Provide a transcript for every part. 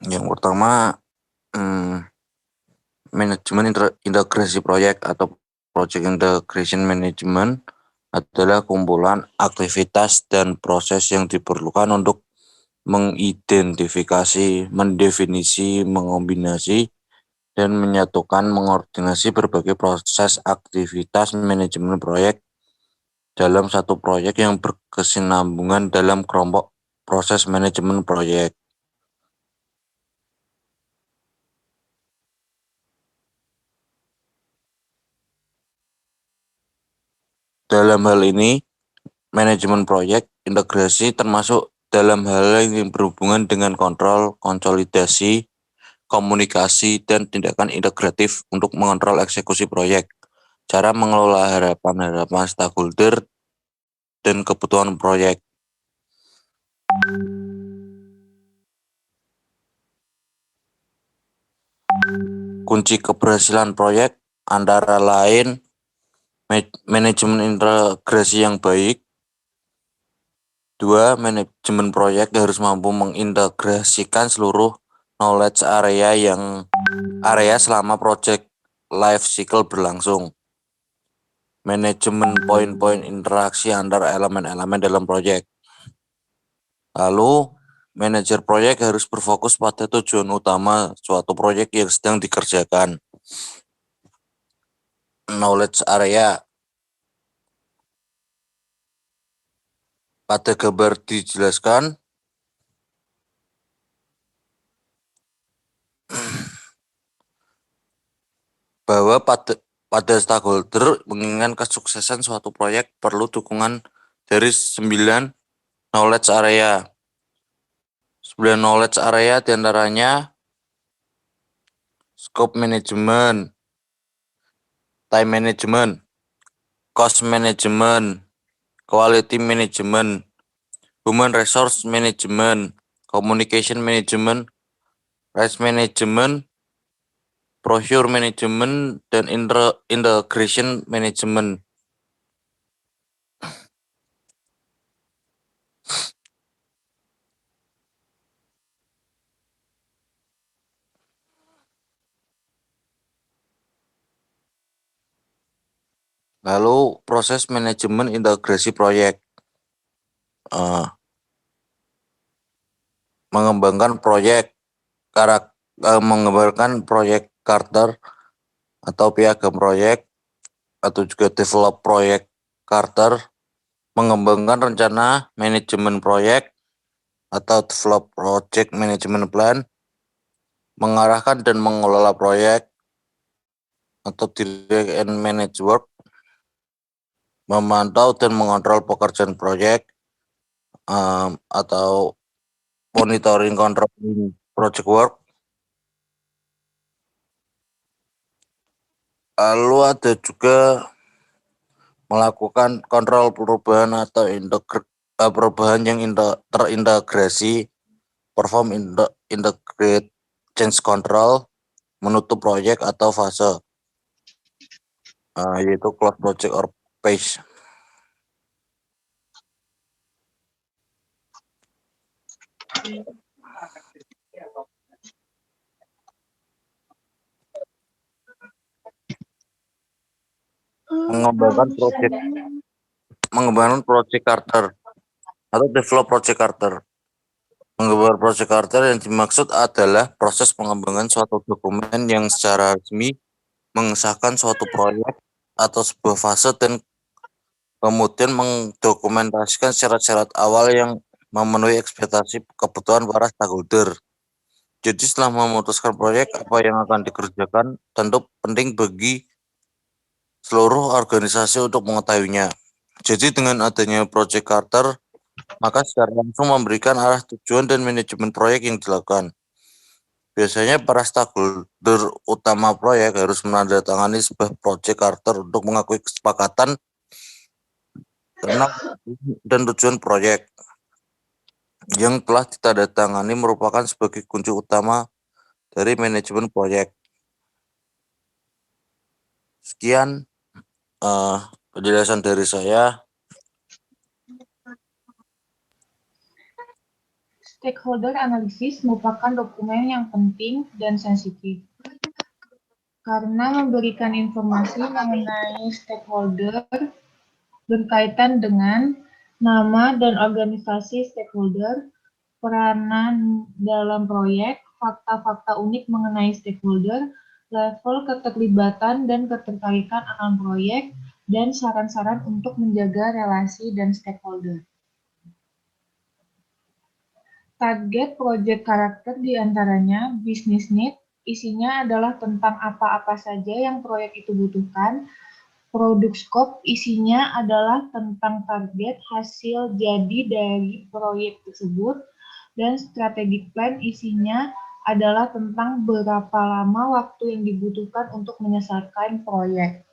Yang pertama, manajemen integrasi proyek atau project integration management adalah kumpulan aktivitas dan proses yang diperlukan untuk mengidentifikasi, mendefinisi, mengombinasi, dan menyatukan mengordinasi berbagai proses aktivitas manajemen proyek dalam satu proyek yang berkesinambungan dalam kelompok proses manajemen proyek. Dalam hal ini, manajemen proyek integrasi termasuk dalam hal yang berhubungan dengan kontrol, konsolidasi, komunikasi, dan tindakan integratif untuk mengontrol eksekusi proyek, cara mengelola harapan-harapan stakeholder, dan kebutuhan proyek. Kunci keberhasilan proyek antara lain manajemen integrasi yang baik. 2. Manajemen proyek harus mampu mengintegrasikan seluruh knowledge area selama project life cycle berlangsung. Manajemen poin-poin interaksi antar elemen-elemen dalam proyek. Lalu, manajer proyek harus berfokus pada tujuan utama suatu proyek yang sedang dikerjakan. Knowledge area. Pada gambar dijelaskan bahwa pada stakeholder menginginkan kesuksesan suatu proyek perlu dukungan dari 9 knowledge area. 9 knowledge area diantaranya scope management, time management, cost management, quality management, human resource management, communication management, risk management, procure management, dan integration management. Lalu proses manajemen integrasi proyek. Mengembangkan proyek Carter atau piagam proyek atau juga develop proyek Carter, mengembangkan rencana manajemen proyek atau develop project management plan, mengarahkan dan mengelola proyek atau direct and manage work, memantau dan mengontrol pekerjaan proyek atau monitoring controlling project work. Lalu ada juga melakukan kontrol perubahan atau perubahan yang terintegrasi, perform integrate change control, menutup proyek atau fase, yaitu close project or phase. Mengembangkan project Carter atau develop project Carter. Mengembangkan project Carter yang dimaksud adalah proses pengembangan suatu dokumen yang secara resmi mengesahkan suatu proyek atau sebuah fase dan kemudian mendokumentasikan syarat-syarat awal yang memenuhi ekspektasi kebutuhan para stakeholder. Jadi setelah memutuskan proyek apa yang akan dikerjakan, tentu penting bagi seluruh organisasi untuk mengetahuinya. Jadi dengan adanya Project Carter, maka secara langsung memberikan arah tujuan dan manajemen proyek yang dilakukan. Biasanya para stakeholder utama proyek harus menandatangani sebuah Project Carter untuk mengakui kesepakatan dan tujuan proyek yang telah ditandatangani merupakan sebagai kunci utama dari manajemen proyek. Sekian penjelasan dari saya. Stakeholder analysis merupakan dokumen yang penting dan sensitif karena memberikan informasi mengenai stakeholder berkaitan dengan nama dan organisasi stakeholder, peranan dalam proyek, fakta-fakta unik mengenai stakeholder, level keterlibatan dan ketertarikan akan proyek, dan saran-saran untuk menjaga relasi dan stakeholder. Target project karakter diantaranya business need, isinya adalah tentang apa-apa saja yang proyek itu butuhkan. Produk scope, isinya adalah tentang target hasil jadi dari proyek tersebut. Dan strategic plan, isinya adalah tentang berapa lama waktu yang dibutuhkan untuk menyelesaikan proyek.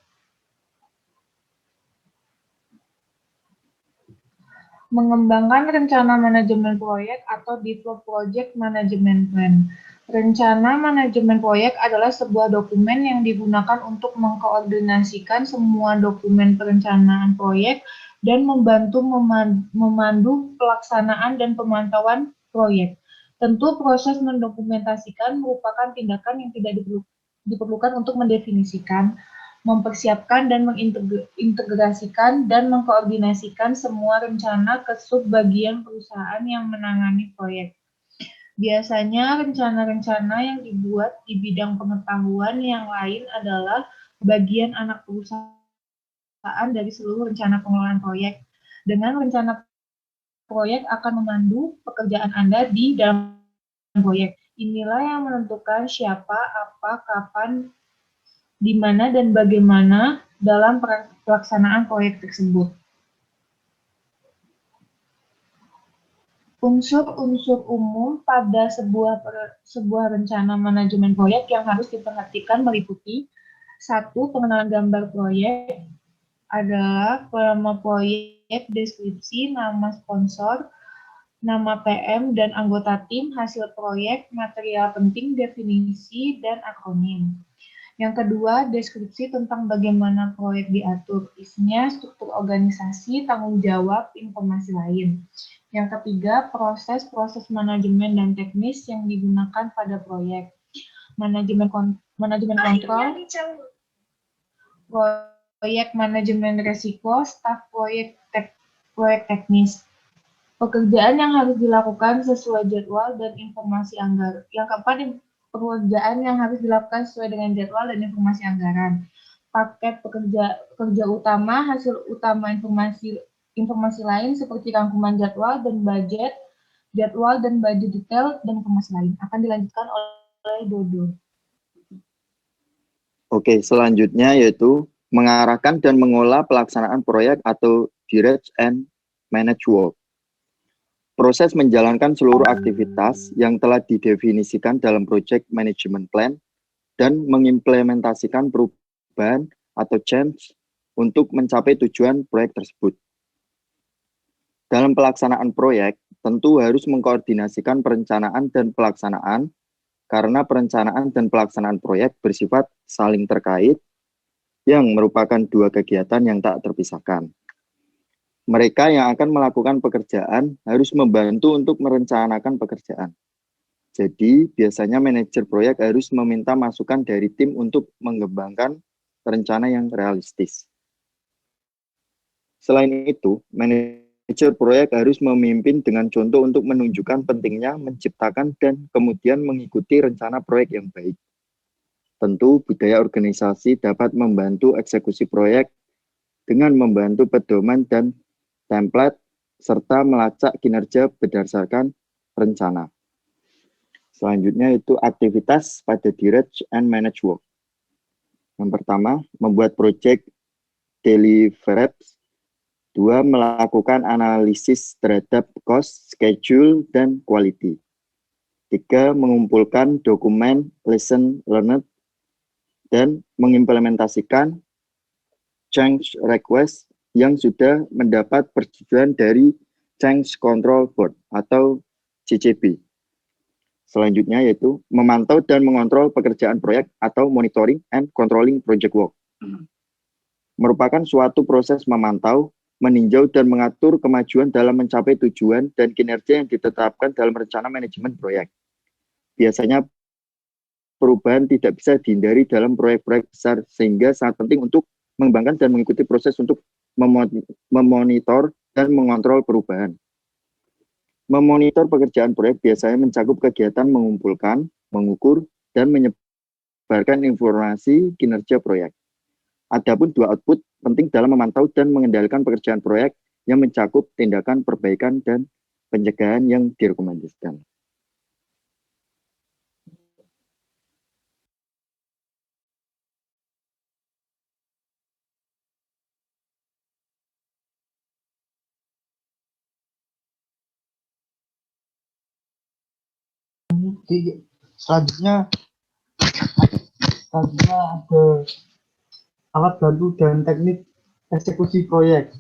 Mengembangkan rencana manajemen proyek atau develop project management plan. Rencana manajemen proyek adalah sebuah dokumen yang digunakan untuk mengkoordinasikan semua dokumen perencanaan proyek dan membantu memandu pelaksanaan dan pemantauan proyek. Tentu proses mendokumentasikan merupakan tindakan yang tidak diperlukan untuk mendefinisikan, mempersiapkan dan mengintegrasikan dan mengkoordinasikan semua rencana ke sub-bagian perusahaan yang menangani proyek. Biasanya rencana-rencana yang dibuat di bidang pengetahuan yang lain adalah bagian anak perusahaan dari seluruh rencana pengelolaan proyek. Dengan rencana proyek akan memandu pekerjaan Anda di dalam proyek. Inilah yang menentukan siapa, apa, kapan, di mana dan bagaimana dalam pelaksanaan proyek tersebut. Unsur-unsur umum pada sebuah rencana manajemen proyek yang harus diperhatikan meliputi: 1. Pengenalan gambar proyek adalah nama proyek, deskripsi, nama sponsor, nama PM dan anggota tim, hasil proyek, material penting, definisi, dan akronim. Yang kedua, deskripsi tentang bagaimana proyek diatur, isinya struktur organisasi, tanggung jawab, informasi lain. Yang ketiga, proses-proses manajemen dan teknis yang digunakan pada proyek. Manajemen kontrol, proyek manajemen risiko, staf proyek teknis. Pekerjaan yang harus dilakukan sesuai jadwal dan informasi anggaran. Yang keempat, pekerjaan yang harus dilakukan sesuai dengan jadwal dan informasi anggaran. Paket pekerja utama, hasil utama informasi lain seperti rangkuman jadwal dan budget, jadwal dan budget detail, dan informasi lain. Akan dilanjutkan oleh Dodo. Oke, selanjutnya yaitu mengarahkan dan mengolah pelaksanaan proyek atau direct and manage work. Proses menjalankan seluruh aktivitas yang telah didefinisikan dalam project management plan dan mengimplementasikan perubahan atau change untuk mencapai tujuan proyek tersebut. Dalam pelaksanaan proyek, tentu harus mengkoordinasikan perencanaan dan pelaksanaan karena perencanaan dan pelaksanaan proyek bersifat saling terkait yang merupakan dua kegiatan yang tak terpisahkan. Mereka yang akan melakukan pekerjaan harus membantu untuk merencanakan pekerjaan. Jadi, biasanya manajer proyek harus meminta masukan dari tim untuk mengembangkan rencana yang realistis. Selain itu, manajer proyek harus memimpin dengan contoh untuk menunjukkan pentingnya menciptakan dan kemudian mengikuti rencana proyek yang baik. Tentu, budaya organisasi dapat membantu eksekusi proyek dengan membantu pedoman dan template, serta melacak kinerja berdasarkan rencana. Selanjutnya itu aktivitas pada direct and manage work. Yang pertama, membuat project deliverables. 2. Melakukan analisis terhadap cost, schedule, dan quality. 3. Mengumpulkan dokumen lesson learned dan mengimplementasikan change request yang sudah mendapat persetujuan dari Change Control Board atau CCB. Selanjutnya yaitu memantau dan mengontrol pekerjaan proyek atau monitoring and controlling project work. Merupakan suatu proses memantau meninjau dan mengatur kemajuan dalam mencapai tujuan dan kinerja yang ditetapkan dalam rencana manajemen proyek. Biasanya perubahan tidak bisa dihindari dalam proyek-proyek besar, sehingga sangat penting untuk mengembangkan dan mengikuti proses untuk memonitor dan mengontrol perubahan. Memonitor pekerjaan proyek biasanya mencakup kegiatan mengumpulkan, mengukur, dan menyebarkan informasi kinerja proyek. Adapun dua output penting dalam memantau dan mengendalikan pekerjaan proyek yang mencakup tindakan perbaikan dan pencegahan yang direkomendasikan. Selanjutnya ada alat bantu dan teknik eksekusi proyek,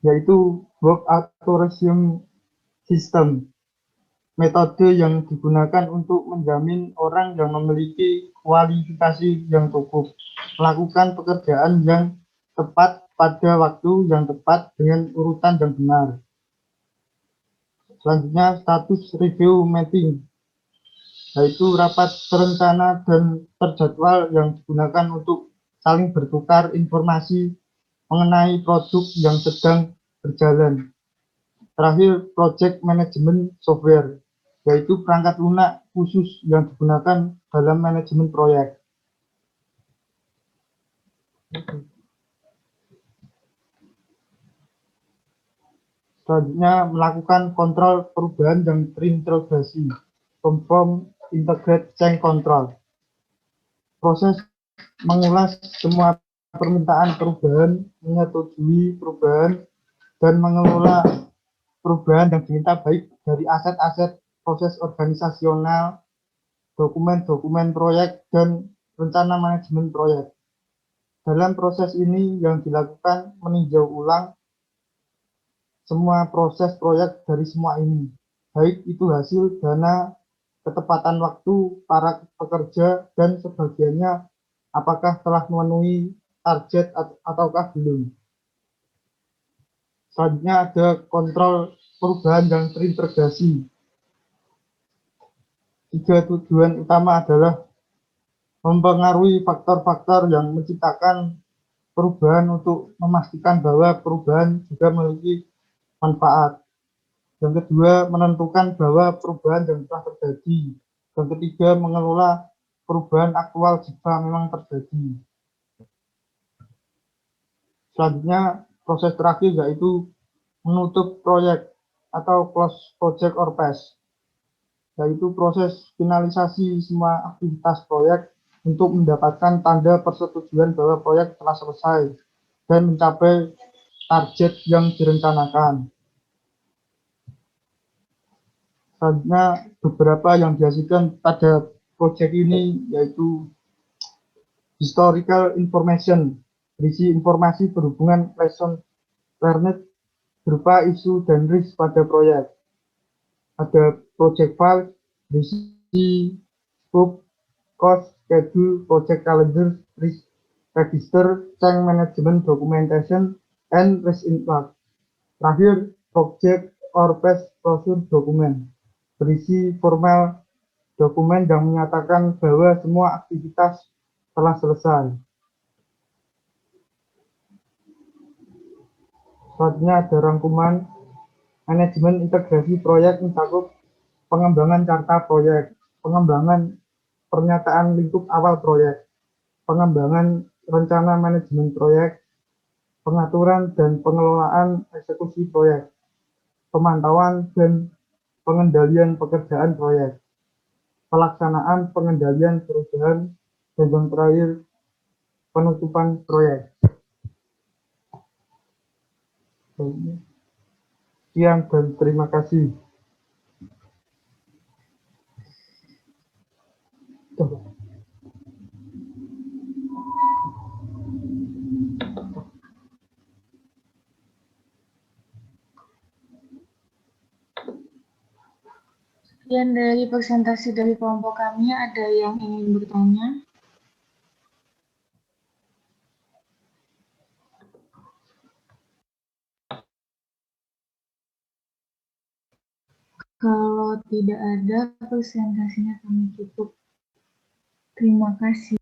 yaitu work authorization system. Metode yang digunakan untuk menjamin orang yang memiliki kualifikasi yang cukup melakukan pekerjaan yang tepat pada waktu yang tepat dengan urutan yang benar. Selanjutnya status review meeting, yaitu rapat terencana dan terjadwal yang digunakan untuk saling bertukar informasi mengenai produk yang sedang berjalan. Terakhir, project management software, yaitu perangkat lunak khusus yang digunakan dalam manajemen proyek. Selanjutnya, melakukan kontrol perubahan yang terintegrasi, conform integrate change control. Proses mengulas semua permintaan perubahan, menyetujui perubahan, dan mengelola perubahan yang diminta baik dari aset-aset proses organisasional, dokumen-dokumen proyek, dan rencana manajemen proyek. Dalam proses ini yang dilakukan meninjau ulang semua proses proyek dari semua ini, baik itu hasil, dana, ketepatan waktu para pekerja, dan sebagiannya apakah telah memenuhi target ataukah belum. Selanjutnya ada kontrol perubahan yang terintegrasi. 3 tujuan utama adalah mempengaruhi faktor-faktor yang menciptakan perubahan untuk memastikan bahwa perubahan juga memiliki manfaat. Yang kedua, menentukan bahwa perubahan yang telah terjadi. Yang ketiga, mengelola perubahan aktual jika memang terjadi. Selanjutnya, proses terakhir yaitu menutup proyek atau close project or phase, yaitu proses finalisasi semua aktivitas proyek untuk mendapatkan tanda persetujuan bahwa proyek telah selesai dan mencapai target yang direncanakan. Selanjutnya, beberapa yang dihasilkan pada proyek ini yaitu historical information, berisi informasi berhubungan lesson learned berupa isu dan risk pada proyek. Ada project file, berisi scope, cost, schedule, project calendar, risk register, change management documentation, and risk impact. Terakhir, project or phase closure document, berisi formal dokumen yang menyatakan bahwa semua aktivitas telah selesai. Selanjutnya ada rangkuman manajemen integrasi proyek mencakup pengembangan carta proyek, pengembangan pernyataan lingkup awal proyek, pengembangan rencana manajemen proyek, pengaturan dan pengelolaan eksekusi proyek, pemantauan dan pengendalian pekerjaan proyek, pelaksanaan pengendalian perubahan, dan yang terakhir penutupan proyek. Sekian dan terima kasih. Sekian dari presentasi dari kelompok kami. Ada yang ingin bertanya? Kalau tidak ada, presentasinya kami tutup. Terima kasih.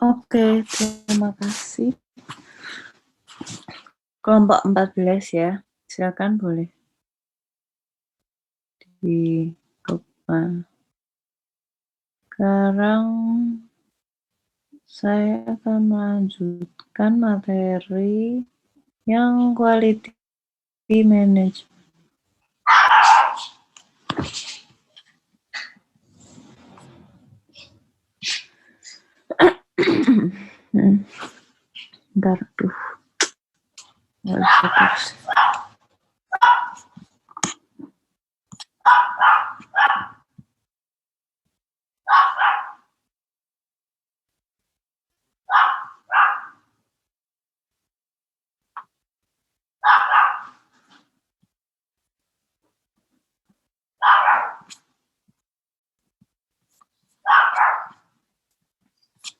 Oke, terima kasih. Kelompok 14 ya, silakan boleh dibuka. Sekarang saya akan melanjutkan materi yang quality management. Bentar, tuh. Nggak bisa terus.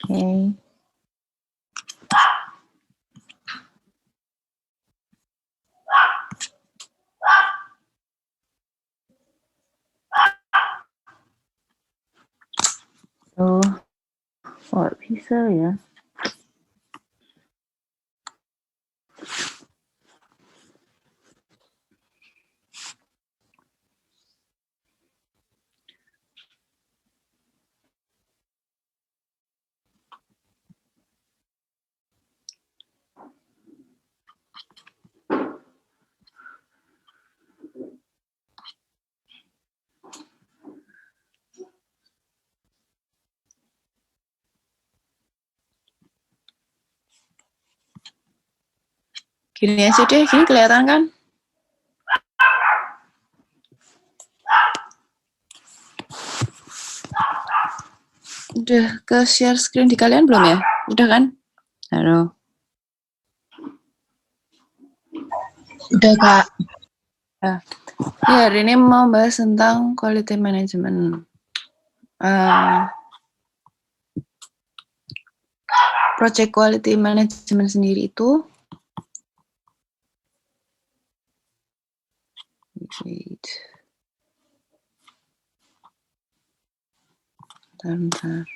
Oke. Oh, kok bisa ya? Gini aja deh, gini kelihatan kan? Udah ke share screen di kalian belum ya? Udah kan? Halo. Udah, Kak. Ya, hari ini mau bahas tentang quality management. Project quality management sendiri itu bentar.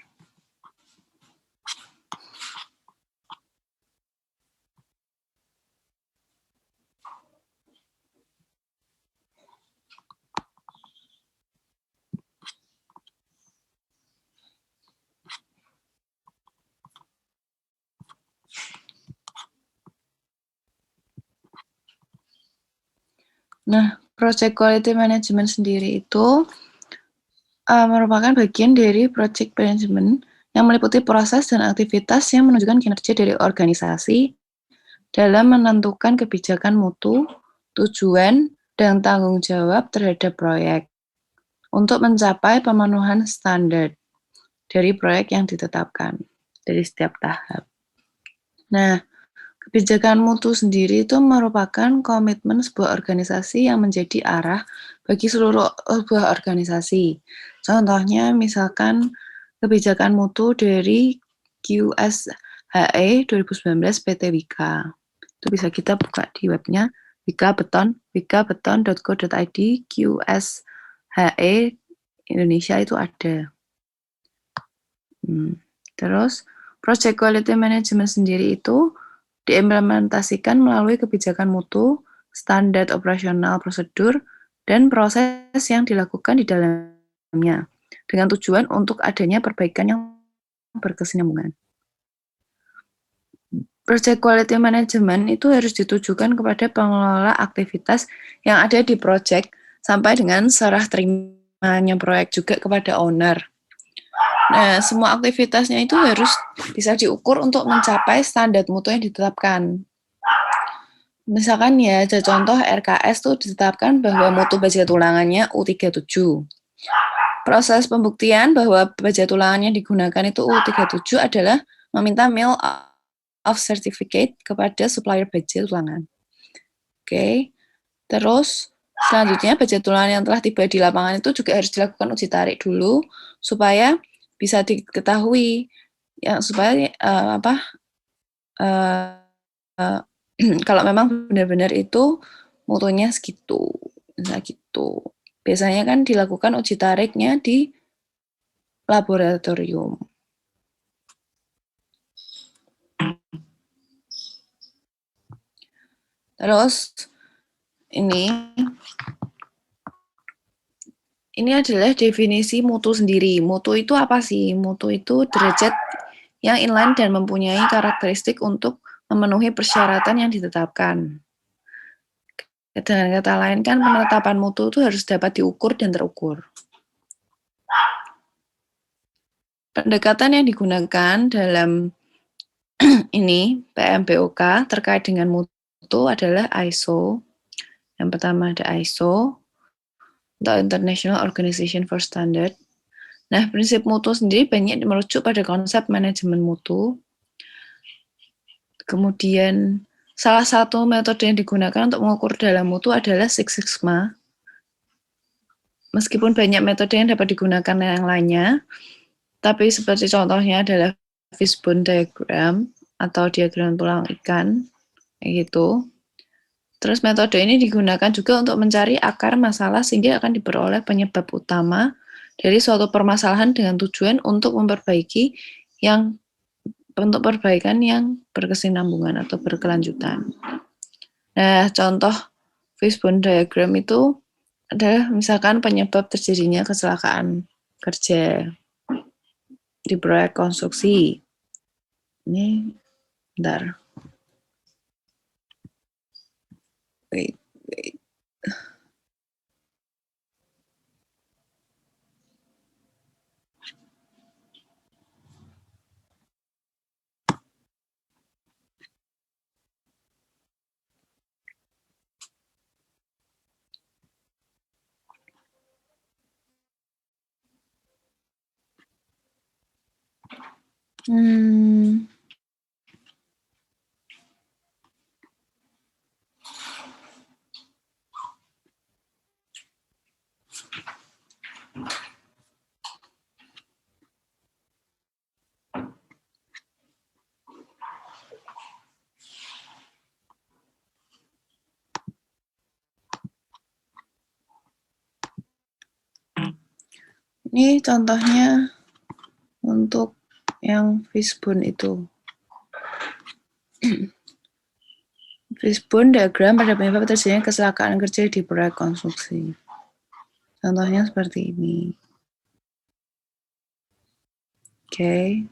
Nah, project quality management sendiri itu merupakan bagian dari project management yang meliputi proses dan aktivitas yang menunjukkan kinerja dari organisasi dalam menentukan kebijakan mutu, tujuan, dan tanggung jawab terhadap proyek untuk mencapai pemenuhan standar dari proyek yang ditetapkan dari setiap tahap. Nah, kebijakan mutu sendiri itu merupakan komitmen sebuah organisasi yang menjadi arah bagi seluruh sebuah organisasi. Contohnya misalkan kebijakan mutu dari QSHE 2019 PT Wika. Itu bisa kita buka di webnya wikabeton.co.id QSHE Indonesia itu ada. Terus project quality management sendiri itu diimplementasikan melalui kebijakan mutu, standar operasional prosedur, dan proses yang dilakukan di dalamnya, dengan tujuan untuk adanya perbaikan yang berkesinambungan. Project quality management itu harus ditujukan kepada pengelola aktivitas yang ada di project sampai dengan serah terimanya proyek juga kepada owner. Nah, semua aktivitasnya itu harus bisa diukur untuk mencapai standar mutu yang ditetapkan. Misalkan ya, ada contoh RKS tuh ditetapkan bahwa mutu baja tulangannya U37. Proses pembuktian bahwa baja tulangannya digunakan itu U37 adalah meminta mail of certificate kepada supplier baja tulangan. Oke. Terus Selanjutnya, penjadwalan yang telah tiba di lapangan itu juga harus dilakukan uji tarik dulu supaya bisa diketahui supaya kalau memang benar-benar itu mutunya segitu, misalnya gitu. Biasanya kan dilakukan uji tariknya di laboratorium. Terus ini adalah definisi mutu sendiri. Mutu itu apa sih? Mutu itu derajat yang inline dan mempunyai karakteristik untuk memenuhi persyaratan yang ditetapkan. Dengan kata lain kan penetapan mutu itu harus dapat diukur dan terukur. Pendekatan yang digunakan dalam ini PMBOK terkait dengan mutu adalah ISO. Yang pertama ada ISO, atau International Organization for Standard. Nah, prinsip mutu sendiri banyak merujuk pada konsep manajemen mutu. Kemudian salah satu metode yang digunakan untuk mengukur dalam mutu adalah Six Sigma. Meskipun banyak metode yang dapat digunakan yang lainnya, tapi seperti contohnya adalah fishbone diagram atau diagram tulang ikan, kayak gitu. Terus metode ini digunakan juga untuk mencari akar masalah sehingga akan diperoleh penyebab utama dari suatu permasalahan dengan tujuan untuk memperbaiki untuk perbaikan yang berkesinambungan atau berkelanjutan. Nah, contoh fishbone diagram itu adalah misalkan penyebab terjadinya kecelakaan kerja di proyek konstruksi. Ini, bentar. Wait. Ini contohnya untuk yang fishbone itu. Fishbone diagram pada penyebab terjadinya kecelakaan kerja di proyek konstruksi. Contohnya seperti ini. Oke.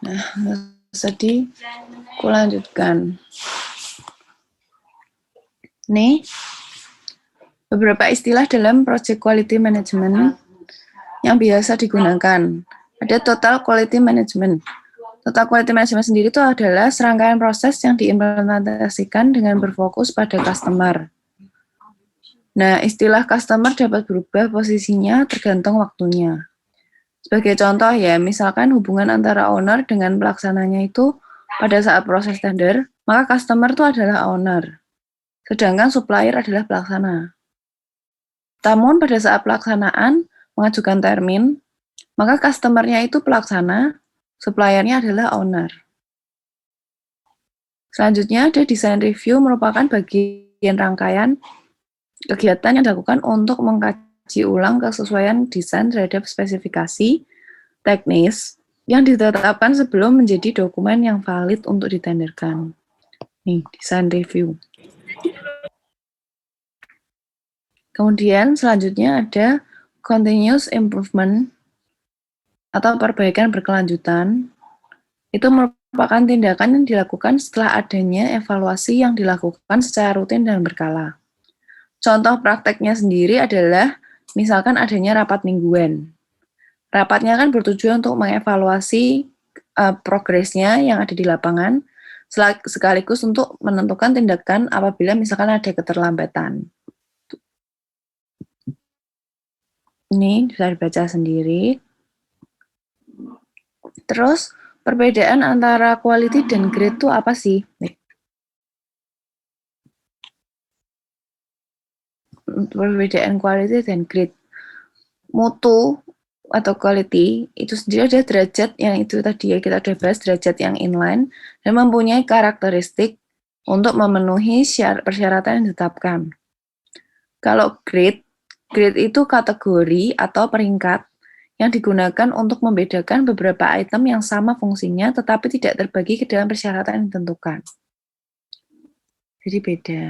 Nah, jadi aku lanjutkan. Nih, beberapa istilah dalam project quality management yang biasa digunakan. Ada total quality management. Total quality management sendiri itu adalah serangkaian proses yang diimplementasikan dengan berfokus pada customer. Nah, istilah customer dapat berubah posisinya tergantung waktunya. Sebagai contoh ya, misalkan hubungan antara owner dengan pelaksananya itu pada saat proses tender, maka customer itu adalah owner. Sedangkan supplier adalah pelaksana. Namun pada saat pelaksanaan mengajukan termin, maka customer-nya itu pelaksana, suppliernya adalah owner. Selanjutnya ada design review merupakan bagian rangkaian kegiatan yang dilakukan untuk mengkaji ulang kesesuaian desain terhadap spesifikasi teknis yang ditetapkan sebelum menjadi dokumen yang valid untuk ditenderkan. Nih, design review. Kemudian selanjutnya ada continuous improvement atau perbaikan berkelanjutan. Itu merupakan tindakan yang dilakukan setelah adanya evaluasi yang dilakukan secara rutin dan berkala. Contoh prakteknya sendiri adalah misalkan adanya rapat mingguan. Rapatnya kan bertujuan untuk mengevaluasi progresnya yang ada di lapangan, sekaligus untuk menentukan tindakan apabila misalkan ada keterlambatan. Ini bisa dibaca sendiri. Terus perbedaan antara quality dan grade itu apa sih? Perbedaan quality dan grade. Mutu atau quality itu sendiri adalah derajat yang itu tadi ya kita sudah bahas, derajat yang inline dan mempunyai karakteristik untuk memenuhi persyaratan yang ditetapkan. Kalau grade itu kategori atau peringkat yang digunakan untuk membedakan beberapa item yang sama fungsinya tetapi tidak terbagi ke dalam persyaratan yang ditentukan. Jadi beda.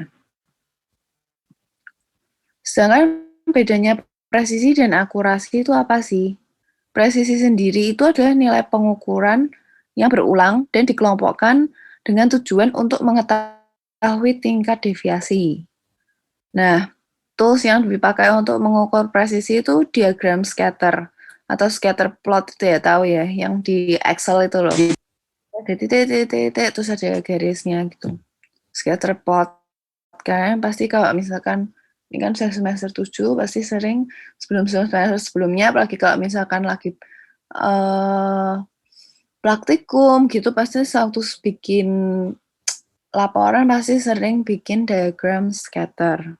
Sedangkan bedanya presisi dan akurasi itu apa sih? Presisi sendiri itu adalah nilai pengukuran yang berulang dan dikelompokkan dengan tujuan untuk mengetahui tingkat deviasi. Nah, tools yang dipakai untuk mengukur presisi itu diagram scatter atau scatter plot itu ya, tahu ya, yang di Excel itu loh. Ada titik-titik terus ada garisnya gitu. Scatter plot. Kalian pasti kalau misalkan ini kan saya semester 7 pasti sering sebelum semester sebelumnya, apalagi kalau misalkan lagi praktikum gitu pasti waktu bikin laporan pasti sering bikin diagram scatter.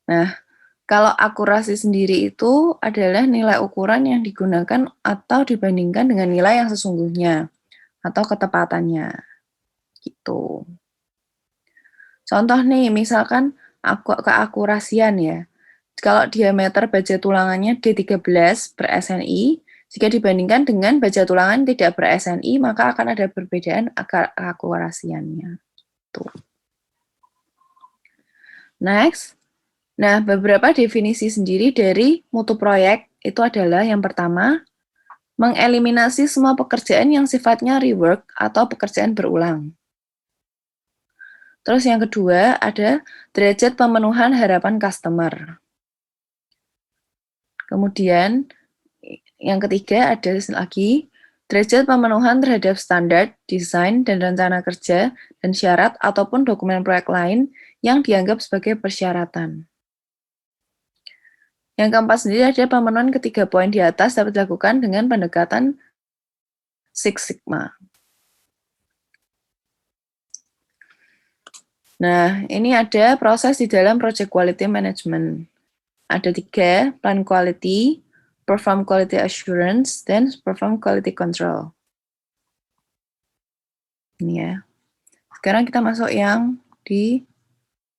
Nah, kalau akurasi sendiri itu adalah nilai ukuran yang digunakan atau dibandingkan dengan nilai yang sesungguhnya atau ketepatannya gitu. Contoh nih, misalkan keakurasian ya. Kalau diameter baja tulangannya D13 per SNI, jika dibandingkan dengan baja tulangan tidak ber SNI, maka akan ada perbedaan keakurasiannya. Tuh. Next. Nah, beberapa definisi sendiri dari mutu proyek itu adalah yang pertama, mengeliminasi semua pekerjaan yang sifatnya rework atau pekerjaan berulang. Terus yang kedua ada derajat pemenuhan harapan customer. Kemudian yang ketiga ada lagi derajat pemenuhan terhadap standar, desain, dan rencana kerja, dan syarat ataupun dokumen proyek lain yang dianggap sebagai persyaratan. Yang keempat sendiri ada pemenuhan ketiga poin di atas dapat dilakukan dengan pendekatan Six Sigma. Nah, ini ada proses di dalam project quality management. Ada 3, plan quality, perform quality assurance, dan perform quality control. Ini ya. Sekarang kita masuk yang di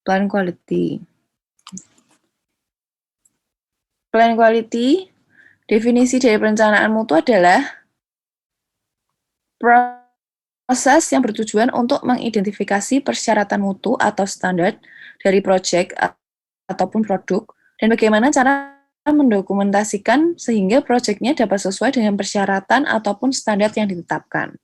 plan quality. Plan quality, definisi dari perencanaan mutu adalah proses yang bertujuan untuk mengidentifikasi persyaratan mutu atau standar dari proyek ataupun produk, dan bagaimana cara mendokumentasikan sehingga proyeknya dapat sesuai dengan persyaratan ataupun standar yang ditetapkan.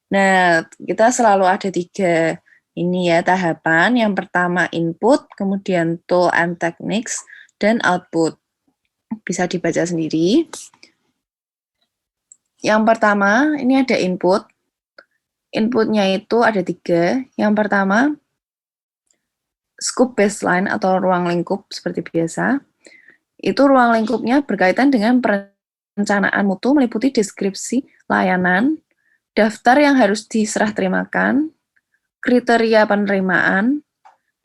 Nah, kita selalu ada 3 ini ya tahapan. Yang pertama input, kemudian tool and techniques, dan output. Bisa dibaca sendiri. Yang pertama, ini ada input. Inputnya itu ada 3. Yang pertama, scope baseline atau ruang lingkup seperti biasa. Itu ruang lingkupnya berkaitan dengan perencanaan mutu meliputi deskripsi layanan, daftar yang harus diserah terimakan, kriteria penerimaan,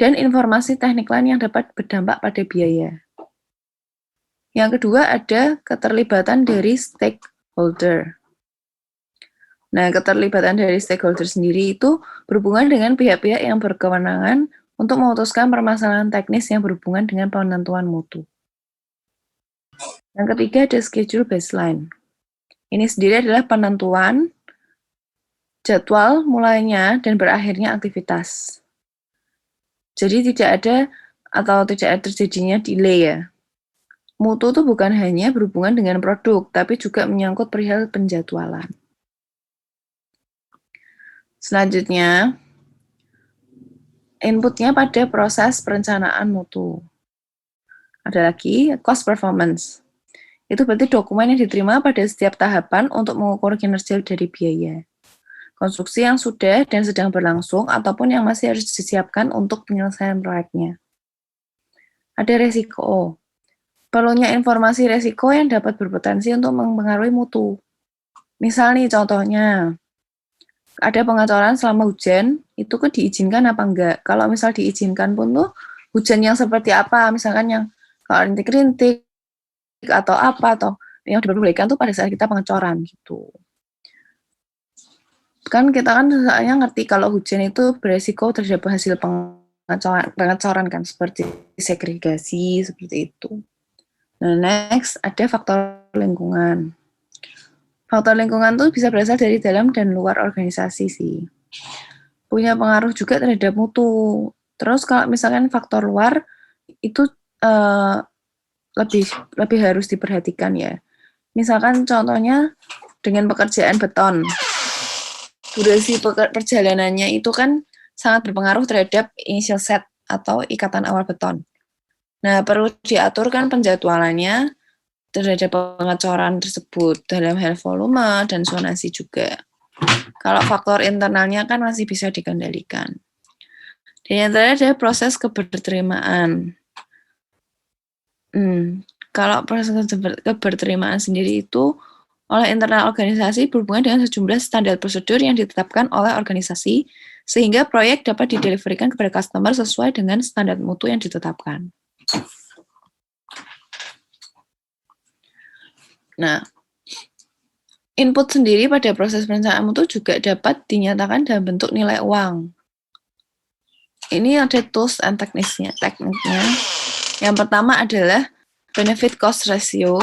dan informasi teknik lain yang dapat berdampak pada biaya. Yang kedua ada keterlibatan dari stakeholder. Nah, keterlibatan dari stakeholder sendiri itu berhubungan dengan pihak-pihak yang berkewenangan untuk memutuskan permasalahan teknis yang berhubungan dengan penentuan mutu. Yang ketiga ada schedule baseline. Ini sendiri adalah penentuan jadwal mulainya dan berakhirnya aktivitas. Jadi tidak ada atau tidak terjadinya delay ya. Mutu itu bukan hanya berhubungan dengan produk, tapi juga menyangkut perihal penjadwalan. Selanjutnya, inputnya pada proses perencanaan mutu. Ada lagi cost performance. Itu berarti dokumen yang diterima pada setiap tahapan untuk mengukur kinerja dari biaya. Konstruksi yang sudah dan sedang berlangsung ataupun yang masih harus disiapkan untuk penyelesaian proyeknya. Ada resiko. Perlunya informasi resiko yang dapat berpotensi untuk mempengaruhi mutu. Misal nih contohnya, ada pengecoran selama hujan, itu kan diizinkan apa enggak? Kalau misal diizinkan pun tuh, hujan yang seperti apa? Misalkan yang kalau rintik-rintik, atau apa, atau yang diperbolehkan tuh pada saat kita pengecoran gitu. Kan kita kan soalnya ngerti kalau hujan itu beresiko terhadap hasil pengecoran kan, seperti segregasi, seperti itu. Nah, next ada faktor lingkungan. Faktor lingkungan tuh bisa berasal dari dalam dan luar organisasi sih. Punya pengaruh juga terhadap mutu. Terus kalau misalkan faktor luar itu lebih harus diperhatikan ya. Misalkan contohnya dengan pekerjaan beton. Durasi perjalanannya itu kan sangat berpengaruh terhadap initial set atau ikatan awal beton. Nah, perlu diatur kan penjadwalannya terhadap pengecoran tersebut dalam hal volume dan zonasi juga. Kalau faktor internalnya kan masih bisa dikendalikan. Dan yang terakhir ada proses keberterimaan. Kalau proses keberterimaan sendiri itu oleh internal organisasi berhubungan dengan sejumlah standar prosedur yang ditetapkan oleh organisasi sehingga proyek dapat dideliverkan kepada customer sesuai dengan standar mutu yang ditetapkan. Nah, input sendiri pada proses perencanaan mutu juga dapat dinyatakan dalam bentuk nilai uang. Ini ada tools and tekniknya. Yang pertama adalah benefit cost ratio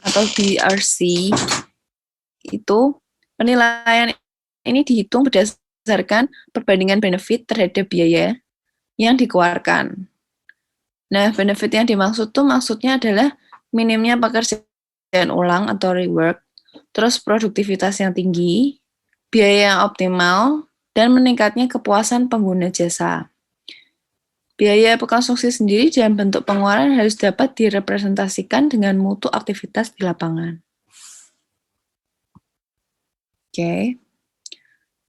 atau BRC. Itu penilaian ini dihitung berdasarkan perbandingan benefit terhadap biaya yang dikeluarkan. Nah, benefit yang dimaksud tuh maksudnya adalah minimnya pekerjaan ulang atau rework, terus produktivitas yang tinggi, biaya yang optimal, dan meningkatnya kepuasan pengguna jasa. Biaya konstruksi sendiri dalam bentuk pengeluaran harus dapat direpresentasikan dengan mutu aktivitas di lapangan. Oke.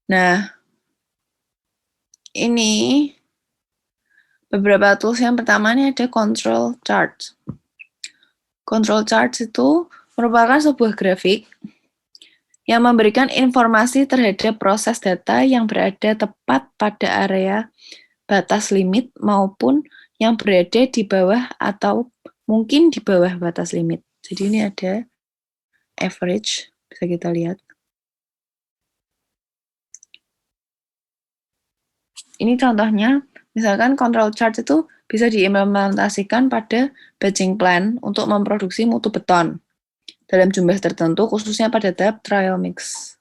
Nah, ini beberapa tools. Yang pertama ini ada control chart. Control chart itu merupakan sebuah grafik yang memberikan informasi terhadap proses data yang berada tepat pada area batas limit maupun yang berada di bawah atau mungkin di bawah batas limit. Jadi ini ada average, bisa kita lihat. Ini contohnya, misalkan control chart itu bisa diimplementasikan pada batching plan untuk memproduksi mutu beton dalam jumlah tertentu, khususnya pada tahap trial mix.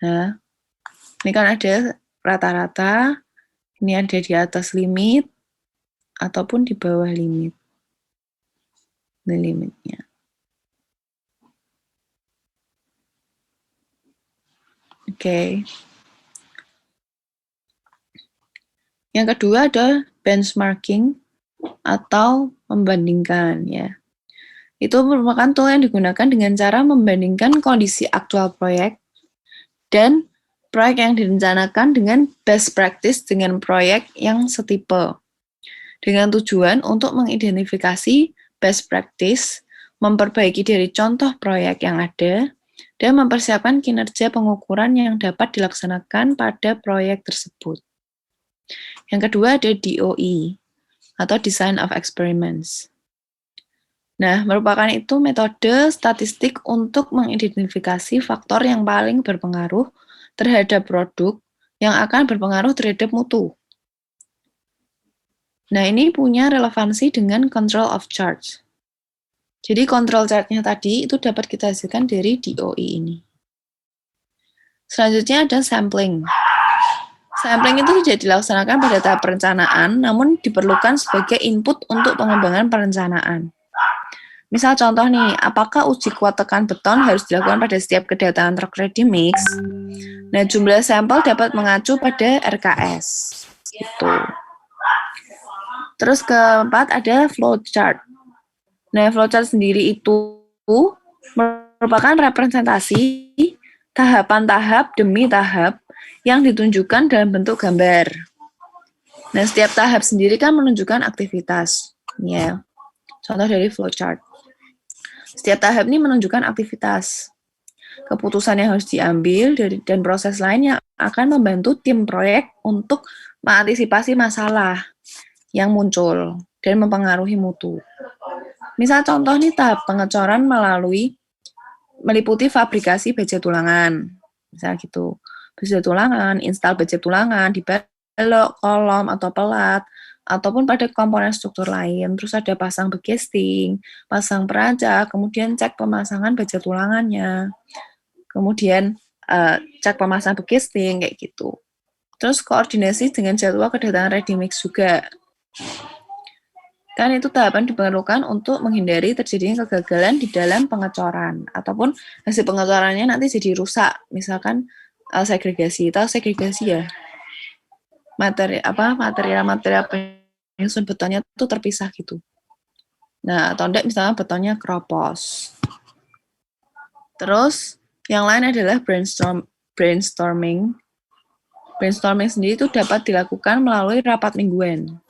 Nah, ini kan ada rata-rata, ini ada di atas limit, ataupun di bawah limit. Ini limitnya. Oke. Yang kedua ada benchmarking atau membandingkan ya. Itu merupakan tool yang digunakan dengan cara membandingkan kondisi aktual proyek dan proyek yang direncanakan dengan best practice dengan proyek yang setipe. Dengan tujuan untuk mengidentifikasi best practice, memperbaiki dari contoh proyek yang ada, dan mempersiapkan kinerja pengukuran yang dapat dilaksanakan pada proyek tersebut. Yang kedua ada DOE, atau Design of Experiments. Nah, merupakan itu metode statistik untuk mengidentifikasi faktor yang paling berpengaruh terhadap produk yang akan berpengaruh terhadap mutu. Nah, ini punya relevansi dengan control of charge. Jadi, control charge-nya tadi itu dapat kita hasilkan dari DOE ini. Selanjutnya ada sampling. Sampling itu tidak dilaksanakan pada tahap perencanaan, namun diperlukan sebagai input untuk pengembangan perencanaan. Misal contoh nih, apakah uji kuat tekan beton harus dilakukan pada setiap kedatangan truk ready mix? Nah, jumlah sampel dapat mengacu pada RKS. Gitu. Terus keempat ada flowchart. Nah, flowchart sendiri itu merupakan representasi tahapan-tahap demi tahap yang ditunjukkan dalam bentuk gambar. Nah, setiap tahap sendiri kan menunjukkan aktivitas. Ya, contoh dari flowchart. Setiap tahap ini menunjukkan aktivitas, keputusan yang harus diambil dan proses lain yang akan membantu tim proyek untuk mengantisipasi masalah yang muncul dan mempengaruhi mutu. Misal contoh nih, tahap pengecoran meliputi fabrikasi baja tulangan, misal gitu. Baja tulangan, install baja tulangan di balok, kolom, atau pelat, ataupun pada komponen struktur lain. Terus ada pasang begesting, pasang perancak, kemudian cek pemasangan baja tulangannya, kemudian cek pemasang begesting, kayak gitu. Terus koordinasi dengan jadwal kedatangan ready mix juga. Kan itu tahapan diperlukan untuk menghindari terjadinya kegagalan di dalam pengecoran, ataupun hasil pengecorannya nanti jadi rusak, misalkan segregasi. Tahu segregasi ya? Material penyusun betonnya itu terpisah gitu. Nah, atau enggak misalnya betonnya keropos. Terus yang lain adalah brainstorming. Brainstorming sendiri itu dapat dilakukan melalui rapat mingguan,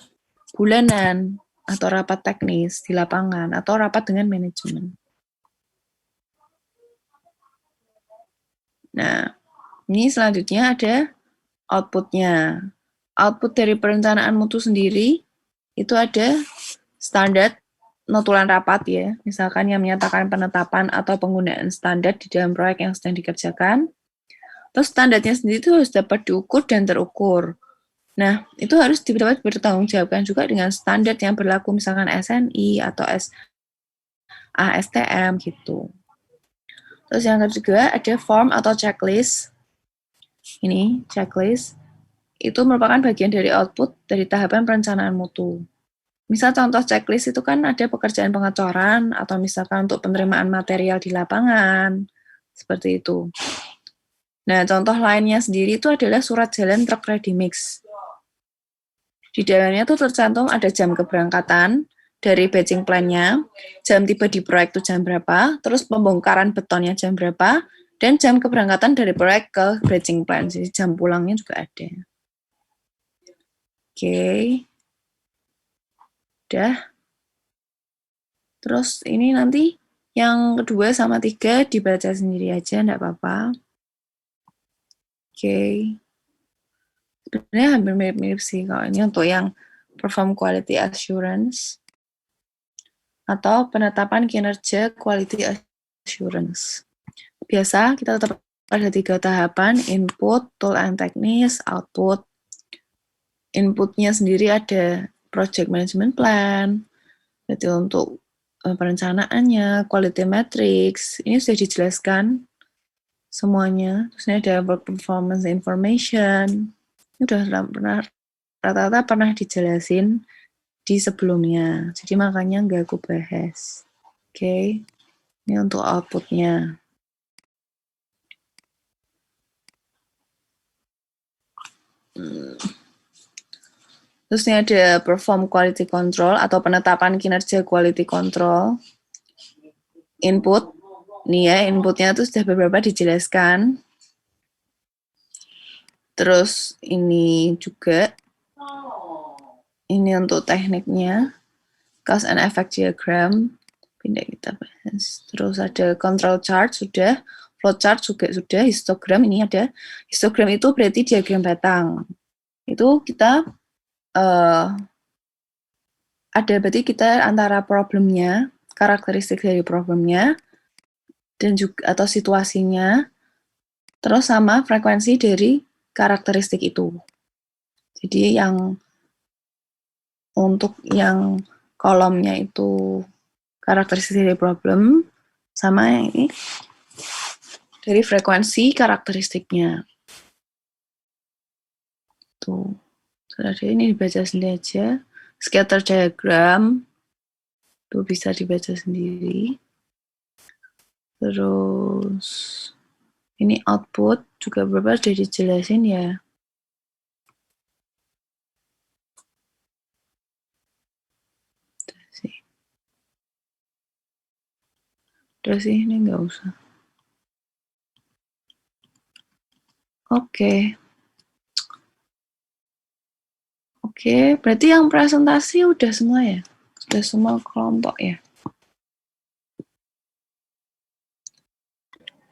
bulanan, atau rapat teknis di lapangan, atau rapat dengan manajemen. Nah, ini selanjutnya ada output-nya. Output dari perencanaan mutu sendiri itu ada standar notulen rapat ya, misalkan yang menyatakan penetapan atau penggunaan standar di dalam proyek yang sedang dikerjakan. Terus standarnya sendiri itu harus dapat diukur dan terukur. Nah, itu harus dapat bertanggungjawabkan juga dengan standar yang berlaku, misalkan SNI atau ASTM gitu. Terus yang kedua ada form atau checklist. Ini checklist itu merupakan bagian dari output dari tahapan perencanaan mutu. Misal contoh checklist itu kan ada pekerjaan pengecoran atau misalkan untuk penerimaan material di lapangan, seperti itu. Nah, contoh lainnya sendiri itu adalah surat jalan truk ready mix. Di dalamnya tuh tercantum ada jam keberangkatan dari batching plan-nya, jam tiba di proyek itu jam berapa, terus pembongkaran betonnya jam berapa, dan jam keberangkatan dari proyek ke batching plan. Jadi jam pulangnya juga ada. Oke. Udah. Terus ini nanti yang kedua sama 3 dibaca sendiri aja, enggak apa-apa. Oke. Sebenarnya hampir mirip-mirip sih kalau ini untuk yang perform quality assurance atau penetapan kinerja quality assurance. Biasa kita tetap ada 3 tahapan, input, tool and teknis, output. Inputnya sendiri ada project management plan, jadi untuk perencanaannya, quality matrix, ini sudah dijelaskan semuanya. Terus ini ada work performance information, ini udah rata-rata pernah dijelasin di sebelumnya, jadi makanya nggak aku bahas. Oke, ini untuk outputnya. Terus ini ada perform quality control atau penetapan kinerja quality control. Input, nih ya inputnya itu sudah beberapa dijelaskan. Terus ini juga, ini untuk tekniknya, cause and effect diagram, pindah kita bahas. Terus ada control chart sudah, flow chart juga sudah, histogram ini ada. Histogram itu berarti diagram batang. Itu kita ada berarti kita antara problemnya, karakteristik dari problemnya, dan juga atau situasinya, terus sama frekuensi dari karakteristik itu. Jadi yang untuk yang kolomnya itu karakteristik dari problem, sama yang ini dari frekuensi karakteristiknya. Tuh. Jadi ini dibaca sendiri aja. Scatter diagram itu bisa dibaca sendiri. Terus ini output juga beberapa sudah dijelasin ya. Udah sih, ini nggak usah. Oke. Oke, berarti yang presentasi udah semua ya? Sudah semua kelompok ya?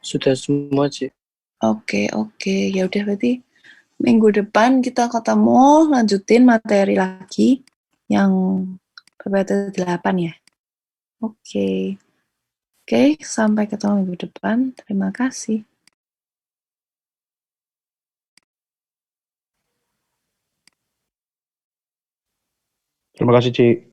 Sudah semua, Ci. Oke. Ya udah berarti minggu depan kita ketemu lanjutin materi lagi yang PPT 8 ya. Oke, sampai ketemu minggu depan. Terima kasih. Terima kasih, Ci.